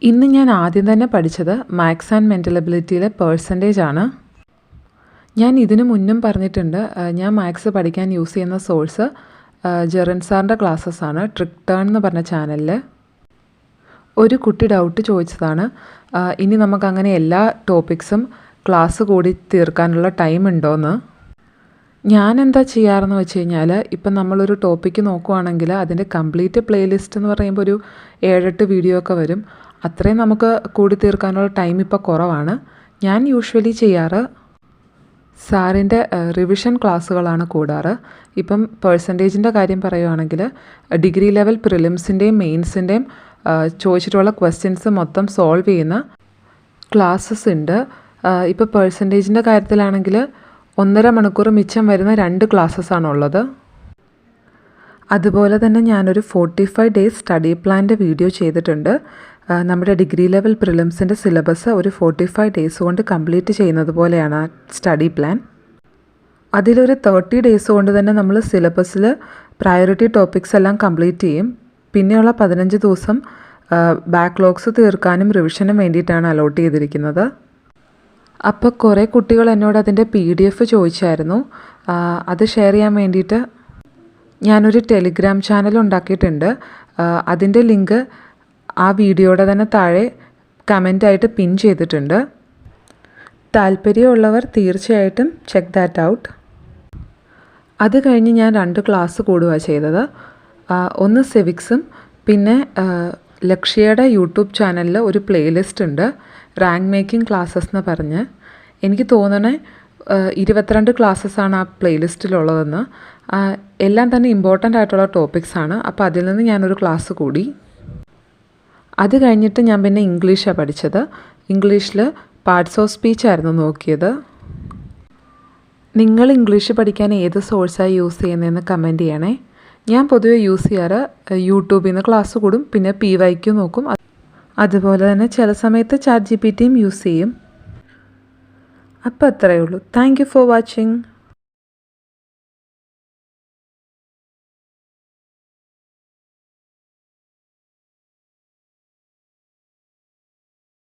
ഇന്ന് ഞാൻ ആദ്യം തന്നെ പഠിച്ചത് മാത്സ് ആൻഡ് മെൻ്റൽ എബിലിറ്റിയിലെ പെർസെൻറ്റേജ് ആണ്. ഞാൻ ഇതിനു മുന്നും പറഞ്ഞിട്ടുണ്ട്, ഞാൻ മാത്സ് പഠിക്കാൻ യൂസ് ചെയ്യുന്ന സോഴ്സ് ജെറിൻ സാറിൻ്റെ ക്ലാസ്സസ് ആണ്, ട്രിക് ടേൺ എന്ന് പറഞ്ഞ ചാനലിൽ. ഒരു കുട്ടി ഡൗട്ട് ചോദിച്ചതാണ്, ഇനി നമുക്കങ്ങനെ എല്ലാ ടോപ്പിക്സും ക്ലാസ് കൂടി തീർക്കാനുള്ള ടൈം ഉണ്ടോയെന്ന്. ഞാൻ എന്താ ചെയ്യാറെന്ന് വെച്ച് കഴിഞ്ഞാൽ, ഇപ്പം നമ്മളൊരു ടോപ്പിക്ക് നോക്കുവാണെങ്കിൽ അതിൻ്റെ കംപ്ലീറ്റ് പ്ലേലിസ്റ്റ് എന്ന് പറയുമ്പോൾ ഒരു 7-8 വീഡിയോ ഒക്കെ വരും. അത്രയും നമുക്ക് കൂടി തീർക്കാനുള്ള ടൈം ഇപ്പോൾ കുറവാണ്. ഞാൻ യൂഷ്വലി ചെയ്യാറ് സാറിൻ്റെ റിവിഷൻ ക്ലാസ്സുകളാണ് കൂടാറ്. ഇപ്പം പെർസെൻറ്റേജിൻ്റെ കാര്യം പറയുകയാണെങ്കിൽ ഡിഗ്രി ലെവൽ പ്രിലിംസിൻ്റെയും മെയിൻസിൻ്റെയും ചോദിച്ചിട്ടുള്ള ക്വസ്റ്റ്യൻസ് മൊത്തം സോൾവ് ചെയ്യുന്ന ക്ലാസ്സസ് ഉണ്ട്. ഇപ്പോൾ പെർസെൻറ്റേജിൻ്റെ കാര്യത്തിലാണെങ്കിൽ 1.5 മണിക്കൂർ മിച്ചം വരുന്ന 2 ക്ലാസ്സസാണുള്ളത്. അതുപോലെ തന്നെ ഞാനൊരു 45 ഡേയ്സ് സ്റ്റഡി പ്ലാൻ്റെ വീഡിയോ ചെയ്തിട്ടുണ്ട്. നമ്മുടെ ഡിഗ്രി ലെവൽ പ്രിലിംസിൻ്റെ സിലബസ് ഒരു 45 ഡേയ്സ് കൊണ്ട് കംപ്ലീറ്റ് ചെയ്യുന്നത് പോലെയാണ് ആ സ്റ്റഡി പ്ലാൻ. അതിലൊരു 30 ഡേയ്സ് കൊണ്ട് തന്നെ നമ്മൾ സിലബസിൽ പ്രയോറിറ്റി ടോപ്പിക്സ് എല്ലാം കംപ്ലീറ്റ് ചെയ്യും. പിന്നെയുള്ള 15 ദിവസം ബാക്ക്ലോഗ്സ് തീർക്കാനും റിവിഷനും വേണ്ടിയിട്ടാണ് അലോട്ട് ചെയ്തിരിക്കുന്നത്. അപ്പോൾ കുറേ കുട്ടികൾ എന്നോട് അതിൻ്റെ PDF ചോദിച്ചായിരുന്നു. അത് ഷെയർ ചെയ്യാൻ വേണ്ടിയിട്ട് ഞാനൊരു ടെലിഗ്രാം ചാനൽ ഉണ്ടാക്കിയിട്ടുണ്ട്. അതിൻ്റെ ലിങ്ക് ആ വീഡിയോയുടെ തന്നെ താഴെ കമൻ്റായിട്ട് പിൻ ചെയ്തിട്ടുണ്ട്. താല്പര്യമുള്ളവർ തീർച്ചയായിട്ടും ചെക്ക് ദാറ്റ് ഔട്ട്. അത് കഴിഞ്ഞ് ഞാൻ 2 ക്ലാസ് കൂടുകയാണ് ചെയ്തത്. ഒന്ന് സിവിക്സും പിന്നെ ലക്ഷ്യയുടെ യൂട്യൂബ് ചാനലിൽ ഒരു പ്ലേലിസ്റ്റ് ഉണ്ട്, റാങ്ക് മേക്കിംഗ് ക്ലാസ്സസ് എന്ന് പറഞ്ഞ്. എനിക്ക് തോന്നണേ 22 ക്ലാസ്സസാണ് ആ പ്ലേലിസ്റ്റിലുള്ളതെന്ന്. എല്ലാം തന്നെ ഇമ്പോർട്ടൻ്റ് ആയിട്ടുള്ള ടോപ്പിക്സാണ്. അപ്പോൾ അതിൽ നിന്ന് ഞാനൊരു ക്ലാസ് കൂടി. അത് കഴിഞ്ഞിട്ട് ഞാൻ പിന്നെ ഇംഗ്ലീഷാണ് പഠിച്ചത്. ഇംഗ്ലീഷിൽ പാർട്സ് ഓഫ് സ്പീച്ച് ആയിരുന്നു നോക്കിയത്. നിങ്ങൾ ഇംഗ്ലീഷ് പഠിക്കാൻ ഏത് സോഴ്സാണ് യൂസ് ചെയ്യുന്നതെന്ന് കമൻറ്റ് ചെയ്യണേ. ഞാൻ പൊതുവെ യൂസ് ചെയ്യാറ് യൂട്യൂബിൽ നിന്ന് ക്ലാസ് കൂടും, പിന്നെ PYQ നോക്കും. അതുപോലെ തന്നെ ചില സമയത്ത് ChatGPTയും യൂസ് ചെയ്യും. അപ്പോൾ അത്രയേ ഉള്ളൂ. Thank you for watching.